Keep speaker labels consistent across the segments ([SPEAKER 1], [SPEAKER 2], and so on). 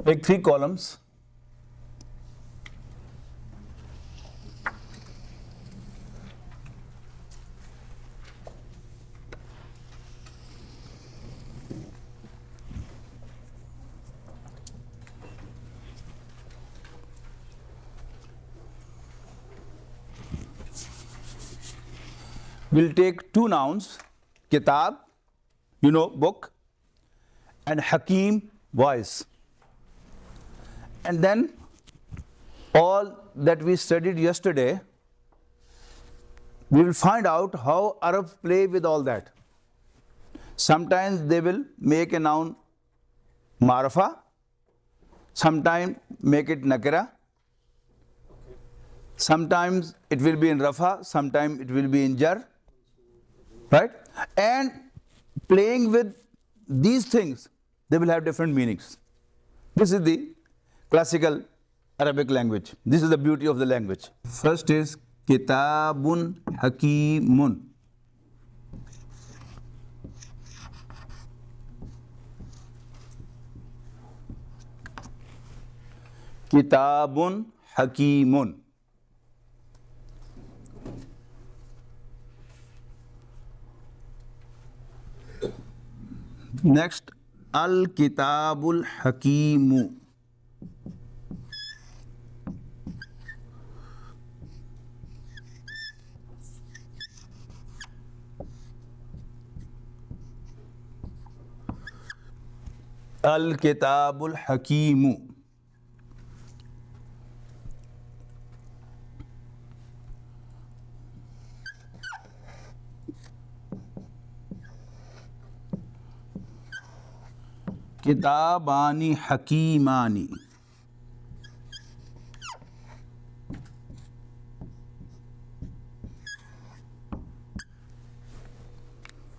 [SPEAKER 1] Take 3 columns. We'll take 2 nouns, kitab, book, and hakim, wise. And then all that we studied yesterday, we will find out how Arabs play with all that. Sometimes they will make a noun ma'rifa, sometimes make it nakira, sometimes it will be in rafa, sometimes it will be in jar, right? And playing with these things, they will have different meanings. This is the classical Arabic language. This is the beauty of the language. First is kitabun hakimun. Kitabun hakimun. Next, al-kitabul hakimu. Al-kitabul hakimu. Kitabani hakimani.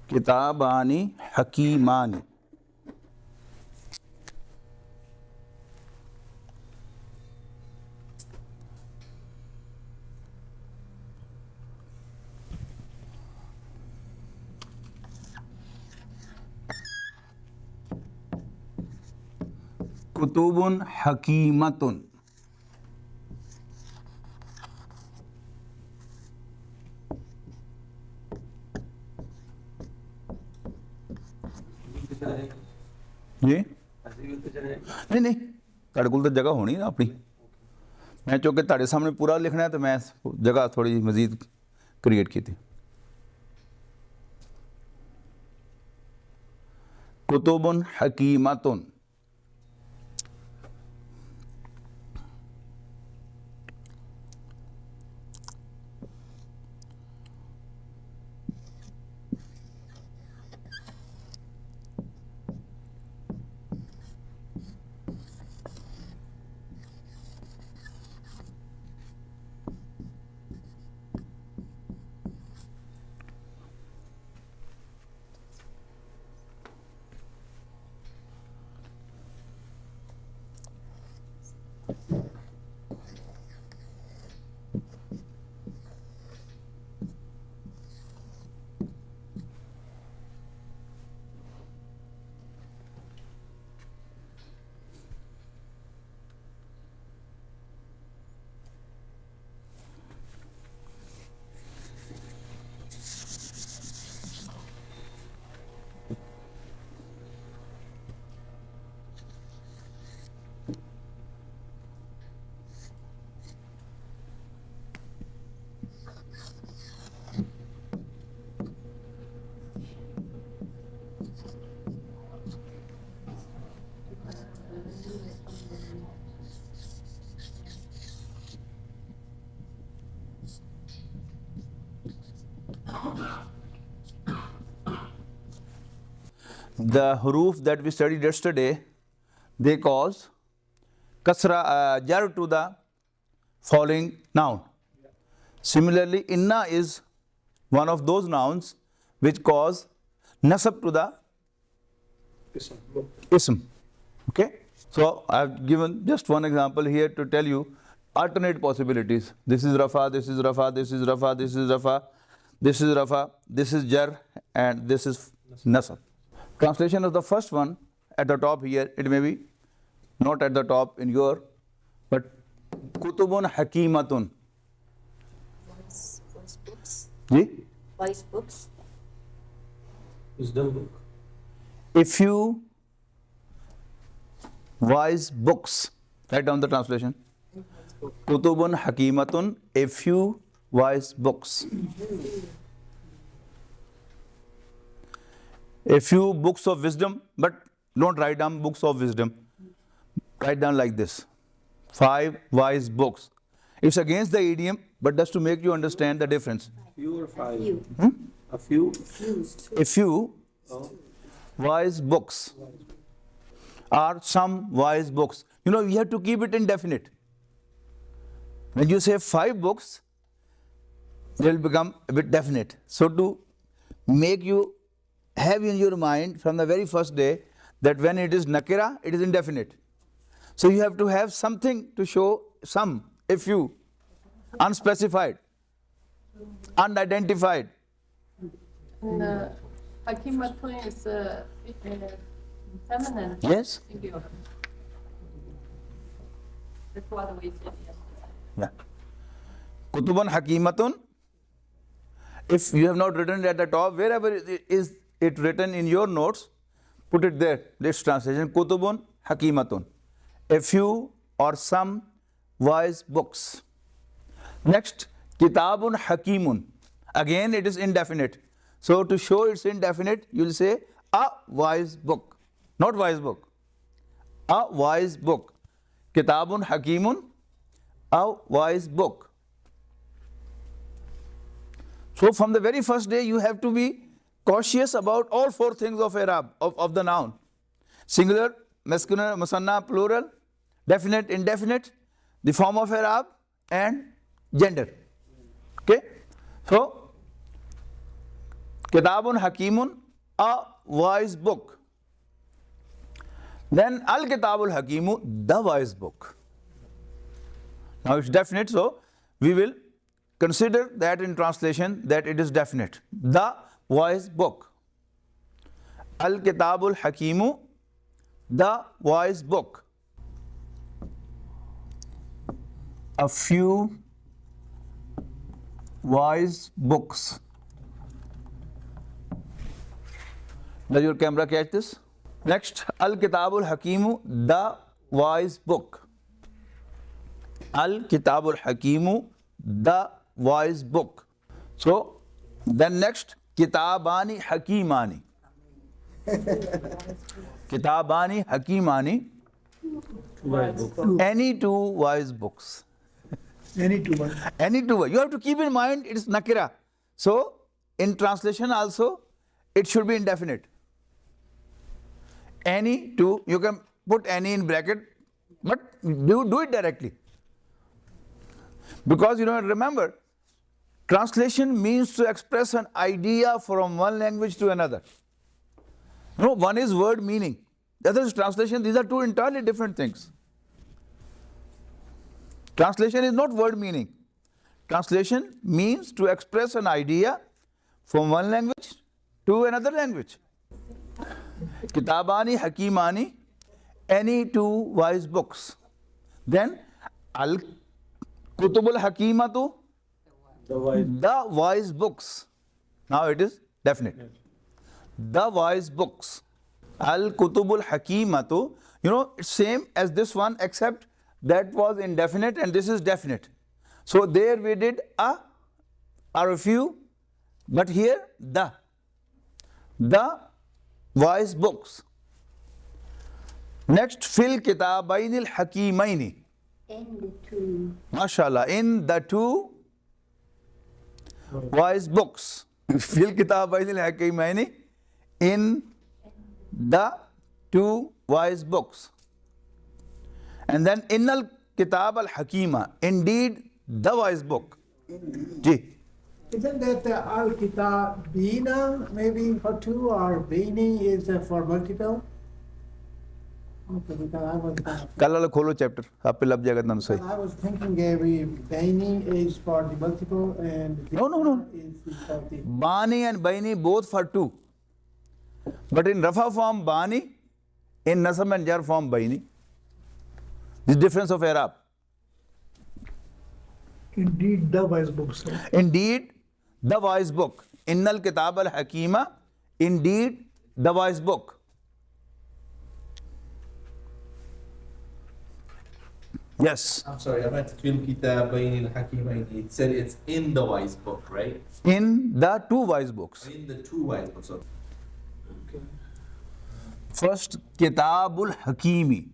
[SPEAKER 1] Kitabani hakimani. Kutubun hakimatun. जी नहीं नहीं ਤੁਹਾਡੇ ਕੋਲ ਤਾਂ ਜਗ੍ਹਾ ਹੋਣੀ ਨਾ ਆਪਣੀ ਮੈਂ ਚੁੱਕ ਕੇ ਤੁਹਾਡੇ ਸਾਹਮਣੇ ਪੂਰਾ ਲਿਖਣਾ ਹੈ ਤੇ ਮੈਂ ਜਗ੍ਹਾ ਥੋੜੀ ਮਜ਼ੀਦ ਕ੍ਰੀਏਟ ਕੀਤੀ ਕੁਤੁਬੁਨ ਹਕੀਮਤੁਨ The huruf that we studied yesterday, they cause kasra, jar to the following noun. Similarly, inna is one of those nouns which cause nasab to the ism. Okay? So I have given just one example here to tell you alternate possibilities. This is rafa, this is rafa, this is rafa, this is rafa, this is rafa, this is jar, and this is nasab. Translation of the first one at the top here, it may be not at the top in your, but kutubun hakimatun.
[SPEAKER 2] Wise books.
[SPEAKER 1] Ji?
[SPEAKER 2] Wise books.
[SPEAKER 3] Wisdom book.
[SPEAKER 1] A few wise books. Write down the translation. Kutubun hakimatun, a few wise books. A few books of wisdom, but don't write down books of wisdom. Write down like this. 5 wise books. It's against the idiom, but just to make you understand the difference.
[SPEAKER 3] Few or five?
[SPEAKER 2] Few.
[SPEAKER 3] A few?
[SPEAKER 1] A few wise books are some wise books. You know, you have to keep it indefinite. When you say 5 books, they will become a bit definite. So to make you have in your mind from the very first day that when it is nakira, it is indefinite. So you have to have something to show some, a few, unspecified, unidentified.
[SPEAKER 4] And Hakimatun is feminine.
[SPEAKER 1] Yes?
[SPEAKER 4] Singular. That's what we said yesterday.
[SPEAKER 1] Yeah. Kutubun hakimatun. If you have not written it at the top, wherever is it written in your notes, put it there. This translation, Kutubun hakimatun. A few or some wise books. Next, Kitabun hakimun. Again, it is indefinite. So to show it's indefinite, you will say a wise book. Not wise book. A wise book. Kitabun hakimun, a wise book. So from the very first day, you have to be cautious about all 4 things of Iraab, of the noun. Singular, masculine, musanna, plural, definite, indefinite, the form of Iraab, and gender. Okay? So, Kitabun Hakimun, a wise book. Then Al-Kitabul Hakimu, the wise book. Now it's definite, so we will consider that in translation that it is definite. The wise book. Al-Kitabul Hakimu, the wise book. A few wise books. Does your camera catch this? Next, Al-Kitabul Hakimu, the wise book. Al-Kitabul Hakimu, the wise book. So, then next, Kitabani Hakimani. Kitabani Hakimani, any 2 wise books.
[SPEAKER 5] Any 2 ones.
[SPEAKER 1] Any 2. You have to keep in mind it is nakira. So, in translation also, it should be indefinite. Any 2, you can put any in bracket, but do it directly. Because you know, remember, translation means to express an idea from one language to another. No, one is word meaning, the other is translation. These are 2 entirely different things. Translation is not word meaning. Translation means to express an idea from one language to another language. Kitabani Hakimani, any 2 wise books. Then Al-Kutubul Hakimatu, the wise books. Now it is definite. The wise books. Al-Kutubul Hakimatu, you know, it's same as this one except that was indefinite and this is definite. So there we did a or a few, but here the wise books. Next, Fil Kitabainil Hakimaini.
[SPEAKER 2] And the 2.
[SPEAKER 1] MashaAllah, in the 2 wise books. Fil Kitabainil Hakimaini, in the 2 wise books. And then Innal Kitab al Hakima, indeed the wise book. Ji.
[SPEAKER 5] Isn't that Al-Kitabina maybe for 2 or Bini is for multiple? Okay, because I was
[SPEAKER 1] Kal kholo chapter. Aap pe lab jayega tan sahi.
[SPEAKER 5] I was thinking Bini is for the multiple and
[SPEAKER 1] No.
[SPEAKER 5] is for the
[SPEAKER 1] Bani and Baini both for 2. But in Rafa form Bani, in Nasam and Jar form Baini. The difference of Iraab.
[SPEAKER 5] Indeed, the wise book, sir.
[SPEAKER 1] Indeed, the wise book. Innal kitab al hakima. Indeed, the wise book. Yes.
[SPEAKER 6] I'm sorry, I meant fil kitabayn al-hakimayn. It said it's in the wise book, right?
[SPEAKER 1] In the two wise books.
[SPEAKER 6] In the two wise books. Okay.
[SPEAKER 1] First, Kitabul Hakimi.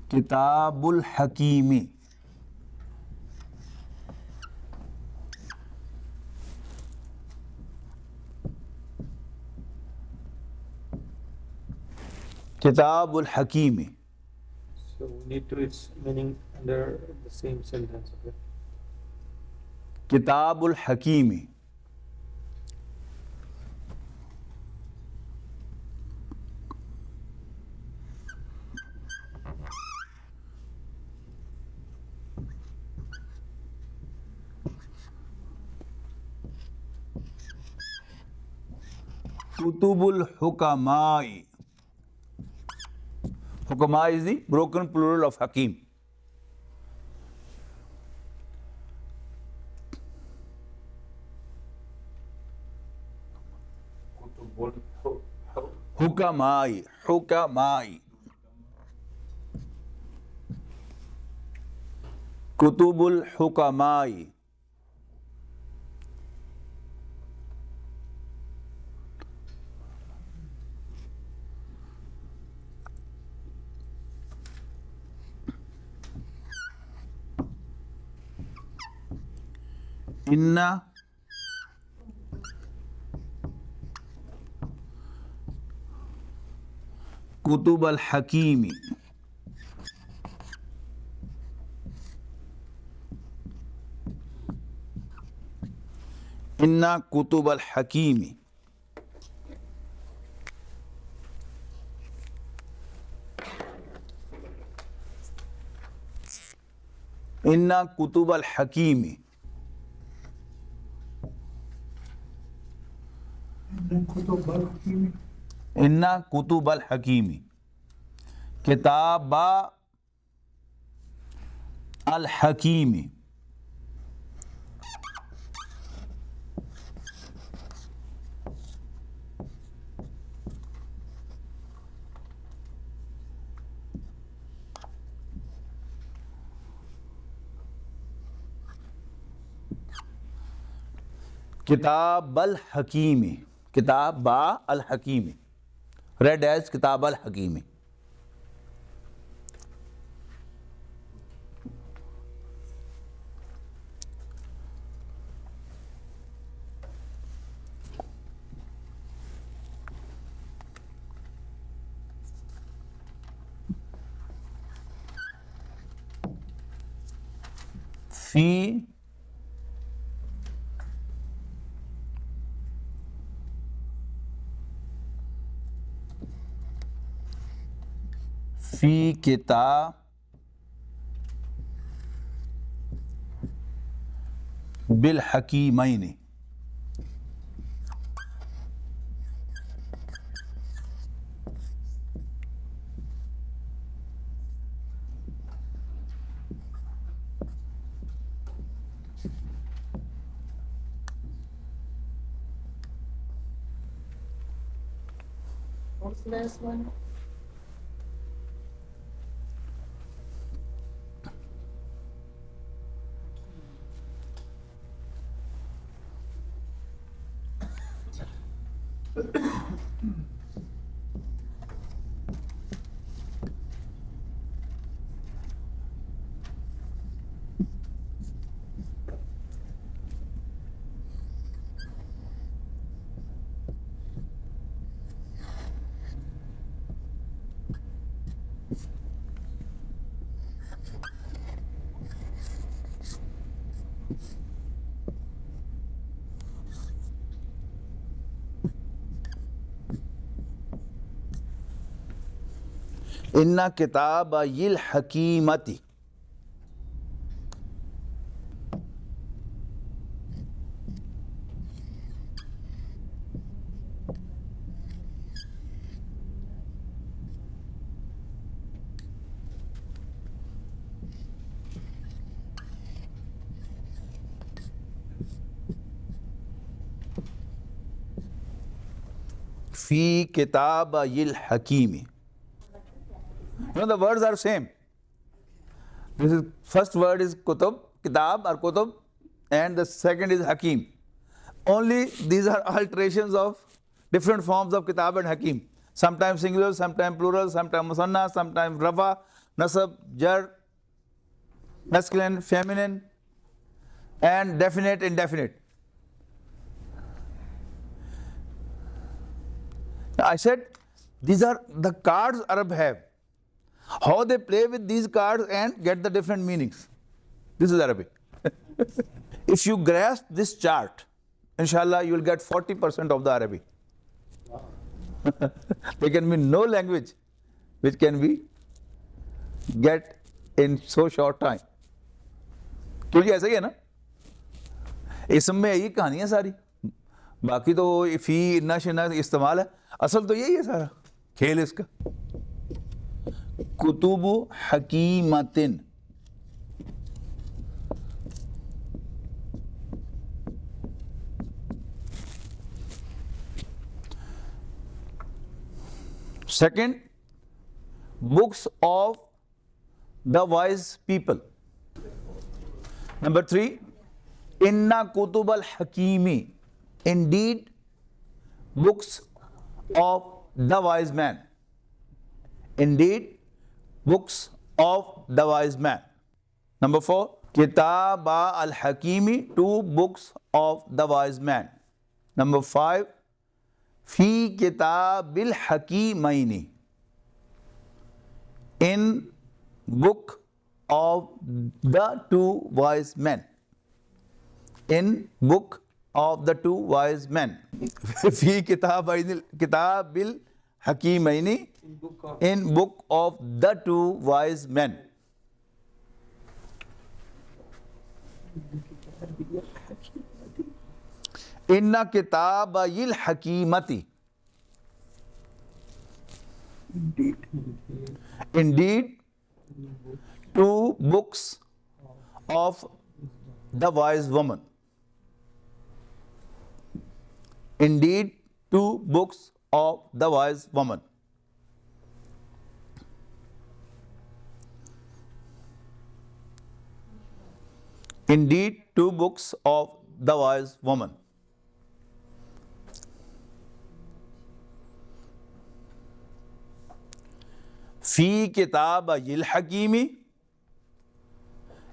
[SPEAKER 1] Kitabul Hakimi. Kitabul Hakimi.
[SPEAKER 3] So we need to its meaning under the same sentence. Okay.
[SPEAKER 1] Kitabul Hakimi. Kutubul Hukamai. Hukama is the broken plural of Hakim. Hukamai. Hukamai. Kutubul Hukamai. Inna Kutub al-Hakimi. Inna Kutub al-Hakimi. Inna Kutub al-Hakimi.
[SPEAKER 5] Kutub al-Hakimi.
[SPEAKER 1] Inna Kutub al-Hakimi. Kitaba al-Hakimi. Kitab al-Hakimi. Kitab ba al-Hakimi. Read as Kitab al-Hakimi. Fi fi kitab bil hakimaini.
[SPEAKER 2] What's the last one?
[SPEAKER 1] Inna kitaba yil hakimati. fi kitabayil hakimi. You know, the words are same. This is first word is kutub, kitab or kutub, and the second is hakim. Only these are alterations of different forms of kitab and hakim. Sometimes singular, sometimes plural, sometimes musanna, sometimes rafa, nasab, jar, masculine, feminine, and definite, indefinite. I said these are the cards Arab have. How they play with these cards and get the different meanings. This is Arabic. If you grasp this chart, inshallah, you will get 40% of the Arabic. There can be no language which can be get in so short time. क्योंकि ऐसा ही है ना, इसम में यही कहानी है सारी, बाकी तो फी इन्ना शिन्ना इस्तेमाल है, असल तो यही है सारा खेल इसका. कुतुबु हकीमतिन, second, books of the wise people. Number 3, inna kutub al hakimi, indeed books of the wise man. Indeed books of the wise man. Number 4, kitaba al hakimi, 2 books of the wise man. Number 5, fi kitabil hakimaini, in book of the 2 wise men. In book of the 2 wise men. Fi kitabil hakimaini, in book of the 2 wise men. Inna kitabayil hakimati, indeed 2 books of the wise woman. Indeed 2 books of the wise woman. Indeed 2 books of the wise woman. Fi kitabayil hakimi,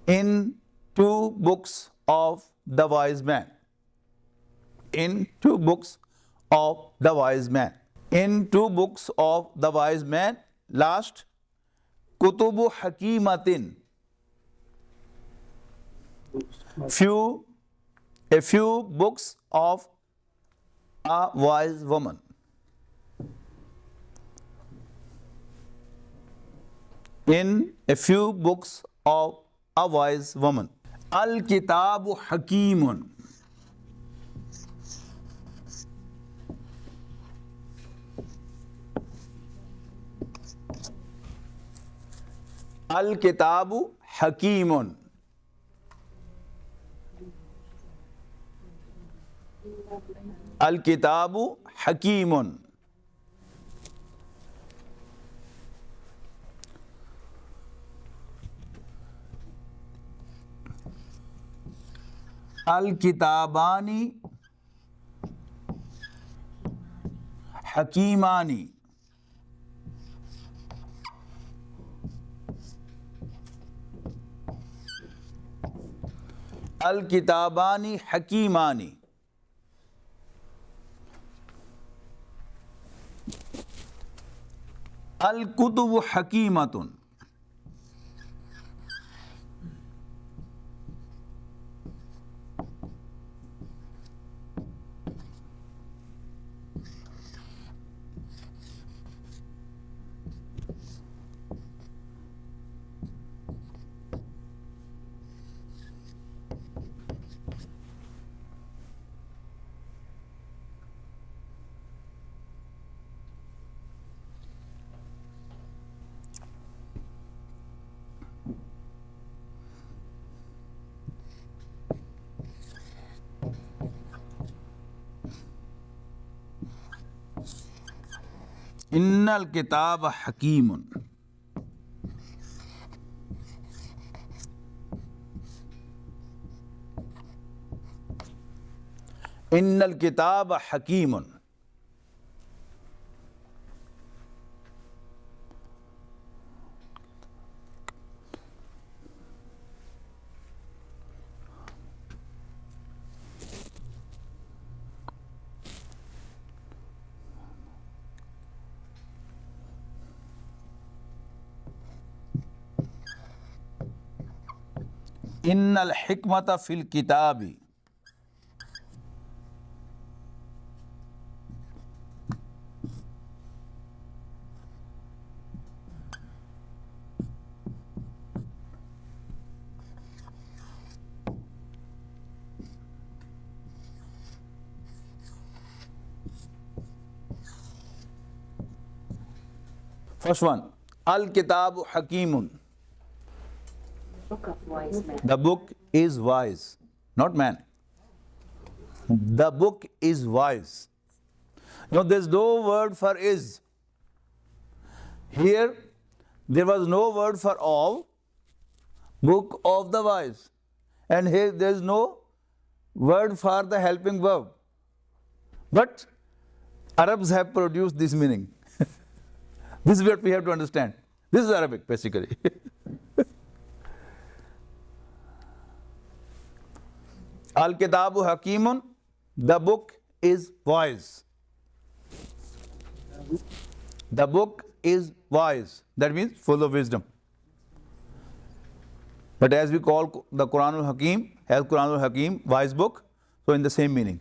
[SPEAKER 1] in 2 books of the wise man. In 2 books of the wise man. In 2 books of the wise man. Last, kutubu hakimatin, a few books of a wise woman. In a few books of a wise woman. Al-kitabu hakimun, al-kitabu hakimun. Al-kitabu hakimun. Al-kitabani hakimani. Al-kitabani hakimani. Al-kutubu hakimatun. Innal kitaba hakimun. Innal kitaba hakimun. Innal hikmata fil kitabi. First one, Al Kitabu Hakimun.
[SPEAKER 2] Book of wise men.
[SPEAKER 1] The book is wise, not man. The book is wise. Now there's no word for is. Here, there was no word for all. Book of the wise. And here there's no word for the helping verb. But Arabs have produced this meaning. This is what we have to understand. This is Arabic, basically. Al-Kitabu Hakimun, the book is wise. The book is wise. That means full of wisdom. But as we call the Qur'anul Hakim, as Qur'anul Hakim, wise book, so in the same meaning.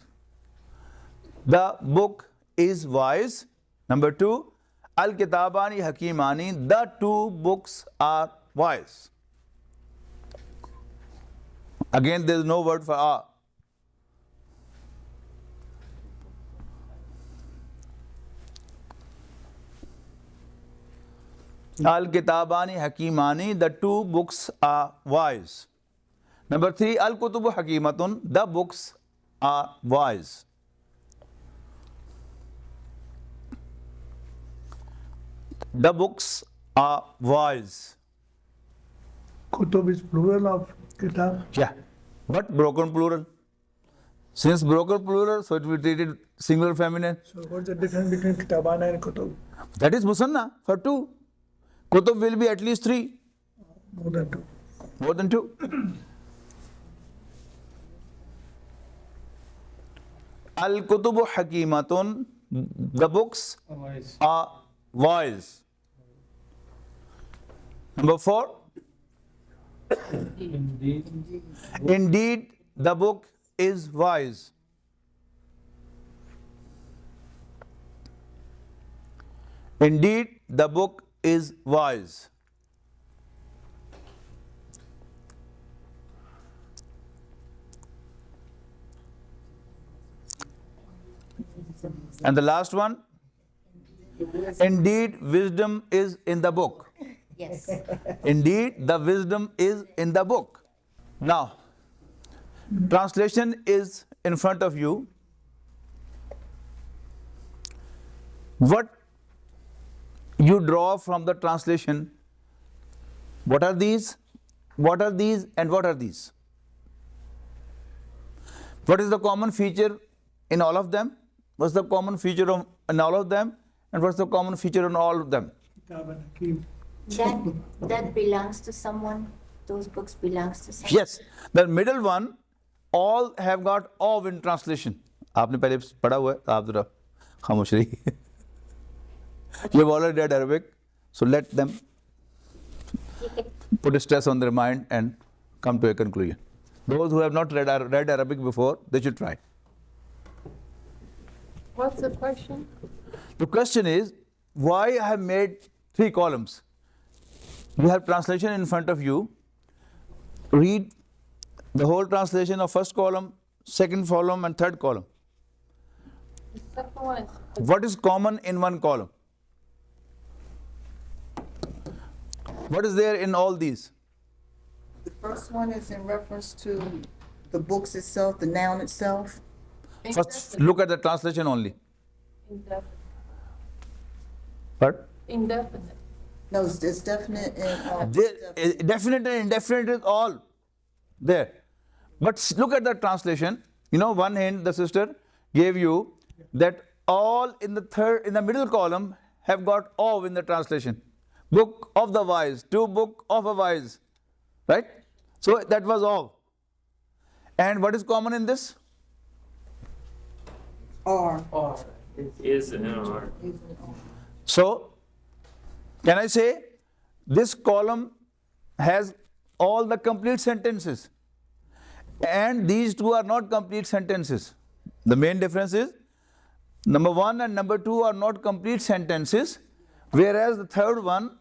[SPEAKER 1] The book is wise. Number two, Al-Kitabani Hakimani, the two books are wise. Again, there is no word for are. Al-Kitabani Hakimani, the two books are wise. Number three, Al-Kutubu Hakimatun, the books are wise. The books are wise.
[SPEAKER 5] Kutub is plural of kitab.
[SPEAKER 1] Yeah, but broken plural. Since broken plural, so it will be treated singular feminine.
[SPEAKER 5] So what's the difference between kitabana and kutub?
[SPEAKER 1] That is musanna for two. Kutub will be at least three.
[SPEAKER 5] More than two.
[SPEAKER 1] More than two. Al-Kutubu Hakimatun, the books
[SPEAKER 3] Wise.
[SPEAKER 1] are wise. Number four,
[SPEAKER 3] Indeed.
[SPEAKER 1] indeed the book is wise. Indeed the book is wise. And the last one, indeed wisdom is in the book.
[SPEAKER 2] Yes.
[SPEAKER 1] Indeed, the wisdom is in the book. Now, translation is in front of you. What you draw from the translation, what are these? What are these and what are these? What is the common feature in all of them? What's the common feature in all of them? And what's the common feature in all of them?
[SPEAKER 5] Kitab and Hakim.
[SPEAKER 2] That belongs to someone. Those books belongs to someone.
[SPEAKER 1] Yes, the middle one, all have got awe in translation. आपने पहले पढ़ा हुआ है, आप जरा खामोश रहिए. You have already read Arabic, so let them put a stress on their mind and come to a conclusion. Those who have not read Arabic before, they should try.
[SPEAKER 4] What's the question?
[SPEAKER 1] The question is, why I have made 3 columns? You have translation in front of you. Read the whole translation of first column, second column and third column.
[SPEAKER 4] The second one is
[SPEAKER 1] What is common in one column? What is there in all these?
[SPEAKER 7] The first one is in reference to the books itself, the noun itself.
[SPEAKER 1] First, look at the translation only.
[SPEAKER 4] indefinite.
[SPEAKER 1] But
[SPEAKER 4] Indefinite.
[SPEAKER 7] No, it's definite and,
[SPEAKER 1] definite and indefinite is all there. But look at the translation. You know, one hint the sister gave you that all in the middle column have got of in the translation. Book of the wise, to book of a wise, right? So that was of. And what is common in this?
[SPEAKER 7] or.
[SPEAKER 3] Is and are.
[SPEAKER 1] So, can I say this column has all the complete sentences and these two are not complete sentences. The main difference is number 1 and number 2 are not complete sentences, whereas the third one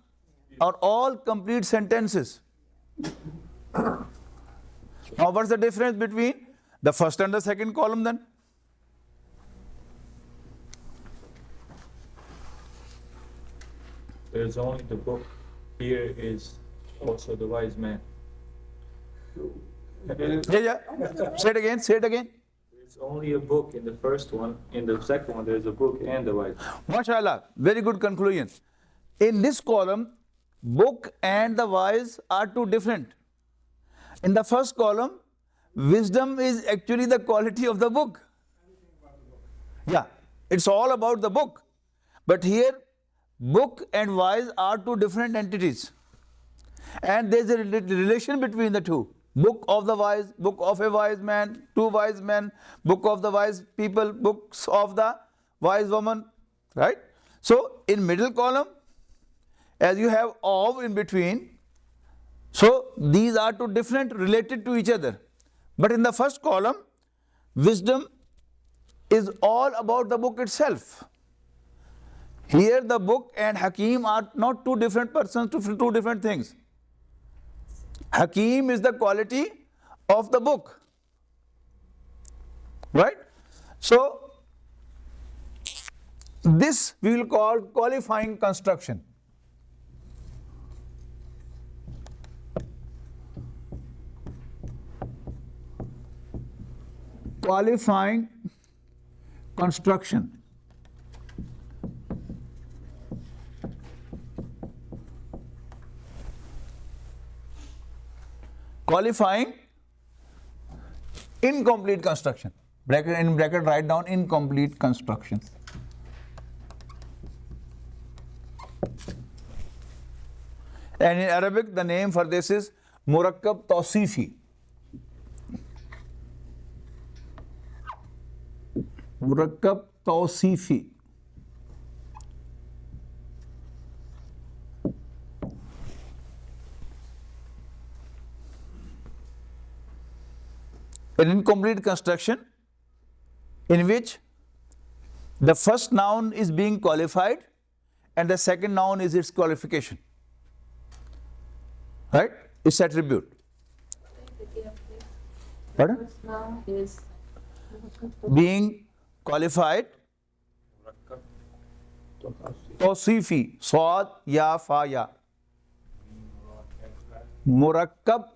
[SPEAKER 1] are all complete sentences. Now what's the difference between the first and the second column then?
[SPEAKER 3] There's only the book. Here is also the wise man.
[SPEAKER 1] Yeah. Say it again, say it again.
[SPEAKER 3] There's only a book in the first one. In the second one, there's a book and the wise man.
[SPEAKER 1] MashaAllah, very good conclusion. In this column, book and the wise are two different. In the first column, wisdom is actually the quality of the book. Yeah, it's all about the book. But here, book and wise are two different entities. And there's a relation between the two. Book of the wise, book of a wise man, two wise men, book of the wise people, books of the wise woman, right? So in middle column, as you have of in between, so these are two different related to each other. But in the first column, wisdom is all about the book itself. Here the book and Hakim are not two different persons, two different things. Hakim is the quality of the book, right? So this we will call qualifying construction. Qualifying construction. Qualifying incomplete construction. In bracket write down incomplete construction. And in Arabic the name for this is Murakkab Tawsifi. Murakkab Tawsifi. An incomplete construction in which the first noun is being qualified and the second noun is its qualification, right? Its attribute. Pardon?
[SPEAKER 4] First noun is
[SPEAKER 1] Being qualified. Tawsifi, Swad, Ya, Fa, Ya. Murakkab.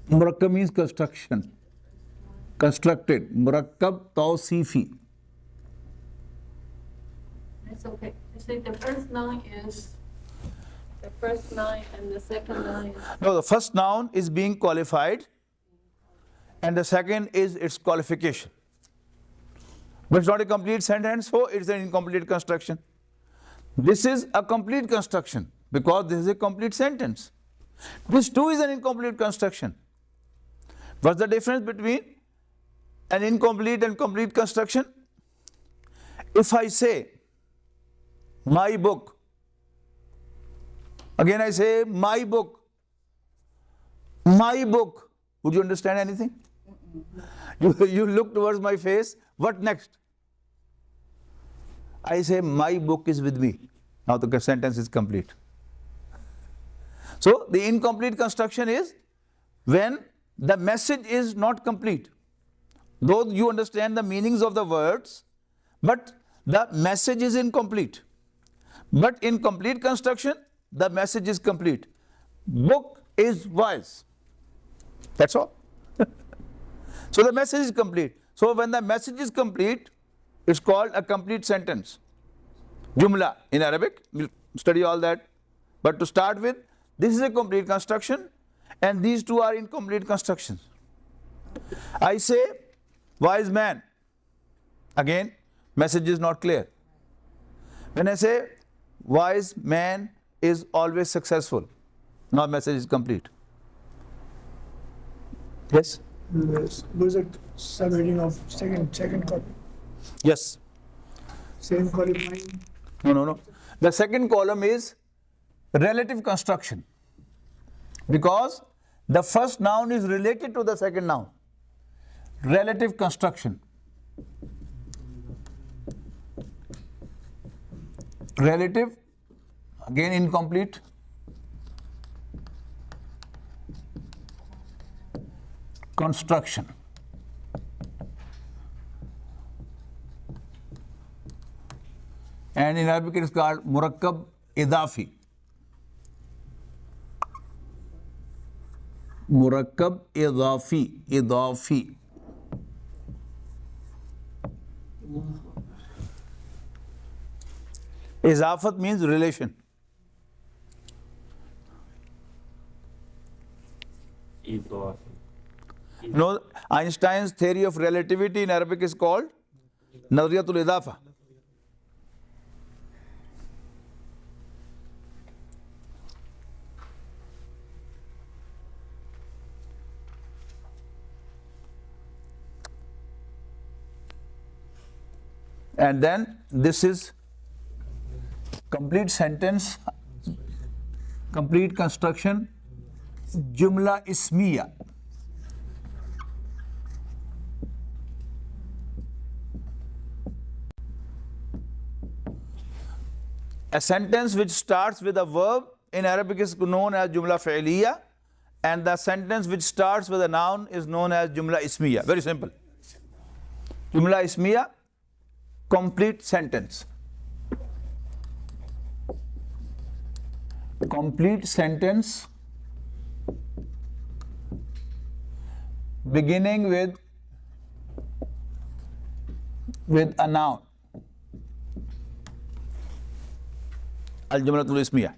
[SPEAKER 1] Murakkab means construction. Constructed. Murakkab Tawsifi.
[SPEAKER 4] That's okay. You see, the first noun is the first noun and the second noun is
[SPEAKER 1] No, the first noun is being qualified and the second is its qualification. But it's not a complete sentence, so it's an incomplete construction. This is a complete construction because this is a complete sentence. This too is an incomplete construction. What's the difference between an incomplete and complete construction? If I say my book, again I say my book, would you understand anything? You look towards my face, what next? I say my book is with me. Now the sentence is complete. So the incomplete construction is when the message is not complete. Though you understand the meanings of the words, but the message is incomplete. But in complete construction, the message is complete. Book is wise. That's all. So the message is complete. So when the message is complete, it's called a complete sentence. Jumla in Arabic, we'll study all that. But to start with, this is a complete construction and these two are incomplete constructions. I say, wise man. Again, message is not clear. When I say, wise man is always successful, now message is complete. Yes?
[SPEAKER 5] Was it subheading of second column?
[SPEAKER 1] Yes.
[SPEAKER 5] Same qualifying.
[SPEAKER 1] No. The second column is relative construction, because the first noun is related to the second noun. Relative construction. Relative, again incomplete. Construction. And in Arabic it is called murakkab idafi. Murakkab idafi. Izafat means relation.
[SPEAKER 3] Ego.
[SPEAKER 1] You know, Einstein's theory of relativity in Arabic is called Nazriyatul Idafa. And then this is complete sentence, complete construction, Jumla Ismiya. A sentence which starts with a verb in Arabic is known as Jumla Fi'liya, and the sentence which starts with a noun is known as Jumla Ismiya. Very simple. Jumla Ismiya, complete sentence. Complete sentence beginning with a noun. Al-Jumlatul Ismiya.